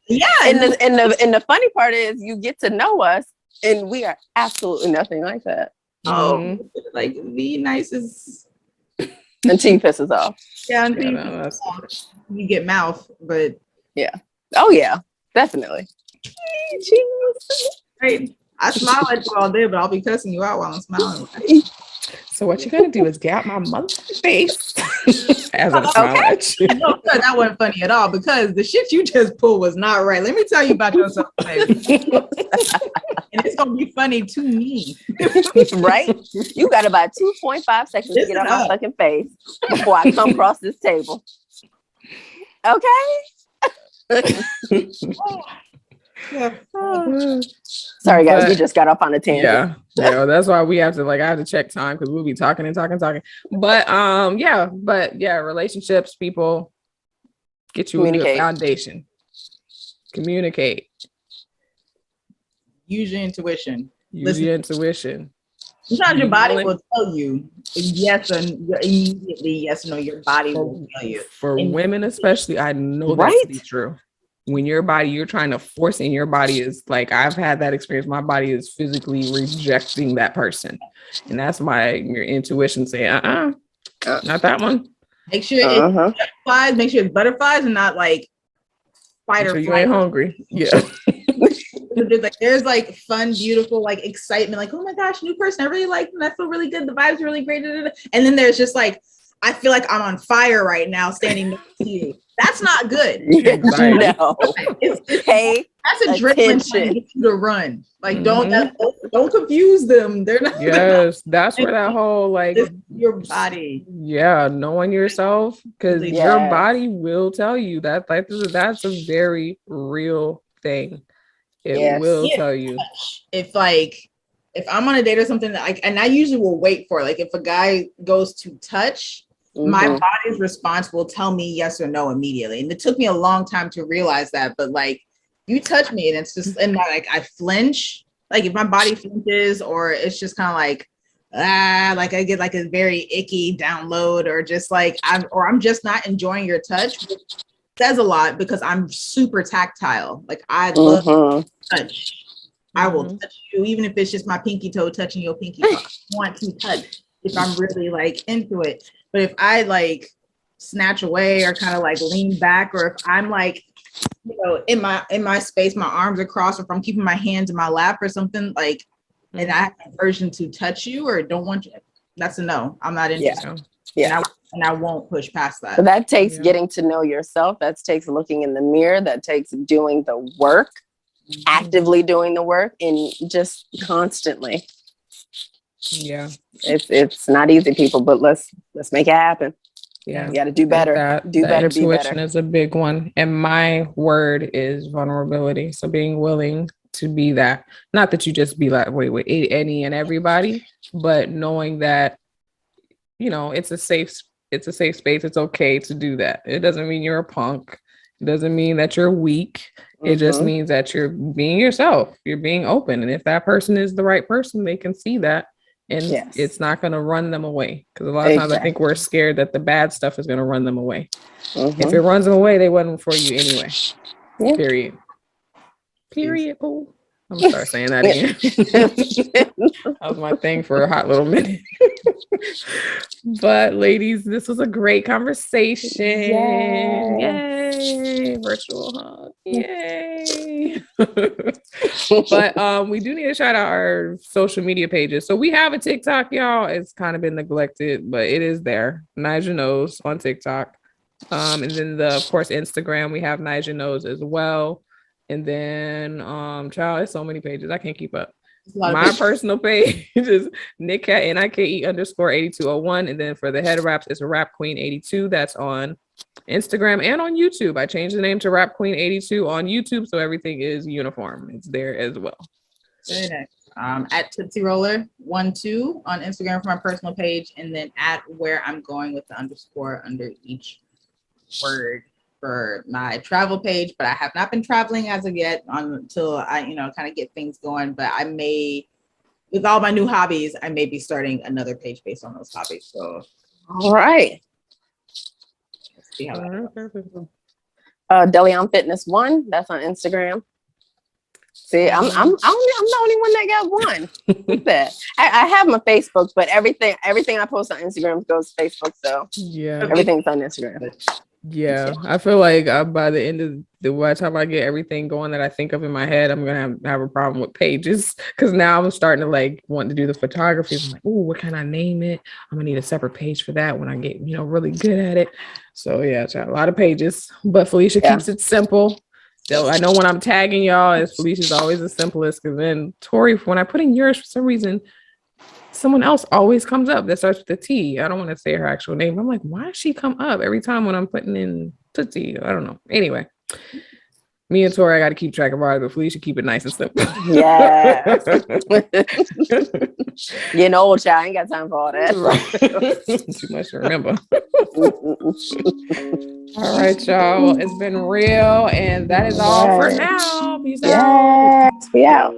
Yeah. And the funny part is, you get to know us, and we are absolutely nothing like that. Oh, like the nicest. Until you piss us off. Yeah, you get mouth, but yeah. Oh yeah, definitely. Right. I smile at you all day, but I'll be cussing you out while I'm smiling. So what you're gonna do is get out my motherfucking face as I'm smiling at you. No, sir, that wasn't funny at all because the shit you just pulled was not right. Let me tell you about yourself, baby. And it's gonna be funny to me. Right? You got about 2.5 seconds to get out my fucking face before I come across this table. Okay. Yeah. Sorry, guys. We But- just got off on a tangent. Yeah, that's why we have to I have to check time because we'll be talking and talking. But relationships, people, get you a good Communicate. foundation. Communicate. Use your intuition. Use Listen. your intuition. Sometimes your You body really- will tell you yes or immediately yes or no. Your body will tell you. For And- women especially, I know that Right? to be true. When your body, you're trying to force in, your body is like, I've had that experience. My body is physically rejecting that person. And that's your intuition saying, not that one. Make sure it's Uh-huh. butterflies. Make sure it's butterflies and not like fight So or you flight. ain't hungry. Yeah. There's like fun, beautiful, like excitement, like, oh my gosh, new person. I really like them. I feel really good. The vibes are really great. Da, da, da. And then there's just like, I feel like I'm on fire right now standing next to you. That's not good. Anxiety. No. Hey, That's adrenaline attention. trying to get you to run. Like, Mhm. don't confuse them. They're not Yes. That's where that whole like, it's your body. yeah, knowing yourself, because your Yes. body will tell you that that's a very real thing. It Yes. will Yeah. tell you. If I'm on a date or something, and I usually will wait for, like, if a guy goes to touch, my Mhm. body's response will tell me yes or no immediately. And it took me a long time to realize that, but like, you touch me and it's just, and like I flinch, like if my body flinches, or it's just kind of like like I get like a very icky download, or just like I'm just not enjoying your touch, which says a lot because I'm super tactile. Like I love Mhm. touch. I will Mhm. touch you, even if it's just my pinky toe touching your pinky toe. I want to touch if I'm really like into it. But if I like snatch away or kind of like lean back, or if I'm like, in my space, my arms are crossed, or if I'm keeping my hands in my lap or something, like, and I have an aversion to touch you or don't want you, that's a no. I'm not interested. Yeah. And I won't push past So that. that takes Yeah. getting to know yourself. That takes looking in the mirror. That takes doing the work, actively doing the work, and just constantly. Yeah. It's not easy, people, but let's make it happen. Yeah. You got to do better. Do That better, be intuition better. is a big one. And my word is vulnerability. So being willing to be that, not that you just be like, wait, with any and everybody, but knowing that, it's a safe space. It's okay to do that. It doesn't mean you're a punk. It doesn't mean that you're weak. It just Mhm. means that you're being yourself. You're being open. And if that person is the right person, they can see that. And Yes. it's not going to run them away. Because a lot of times I think we're scared that the bad stuff is going to run them away. Mhm. If it runs them away, they wasn't for you anyway. Yeah. Period. Period. Cool. I'm gonna start saying that again. That was my thing for a hot little minute. But ladies, this was a great conversation. Yes. Yay! Virtual hug. Yay! But we do need to shout out our social media pages. So we have a TikTok, y'all. It's kind of been neglected, but it is there. Nija Knows on TikTok. And then of course Instagram, we have Nija Knows as well. And then child, it's so many pages. I can't keep up. My personal page is Nickcat NIKE_8201. And then for the head wraps, it's Rap Queen 82. That's on Instagram and on YouTube. I changed the name to Rap Queen 82 on YouTube, so everything is uniform. It's there as well. Very nice. At Tootsie Roller 12 on Instagram for my personal page, and then at where I'm going with the underscore under each word for my travel page. But I have not been traveling as of yet until I, kind of get things going. But I may, with all my new hobbies, I may be starting another page based on those hobbies. So All right. let's see how that Delion Fitness 1. That's on Instagram. See, I'm the only one that got one. Look at that. I have my Facebook, but everything I post on Instagram goes to Facebook, so Yeah. everything's on Instagram. Yeah, I feel like by the end of by the time I get everything going that I think of in my head, I'm gonna have a problem with pages because now I'm starting to like want to do the photography. I'm like, oh, what can I name it? I'm gonna need a separate page for that when I get really good at it. So yeah, it's a lot of pages, but Felicia Yeah. keeps it simple. So I know when I'm tagging y'all, Felicia's always the simplest. Because then Tori, when I put in yours for some reason, someone else always comes up that starts with a T. I don't want to say her actual name. I'm like, why does she come up every time when I'm putting in Tootsie? I don't know. Anyway, me and Tori, I got to keep track of ours, but Felicia keep it nice and simple. Yeah. You know, old child, I ain't got time for all that. Too much to remember. All right, y'all. Well, it's been real, and that is all for now. Peace out. Yes, we out.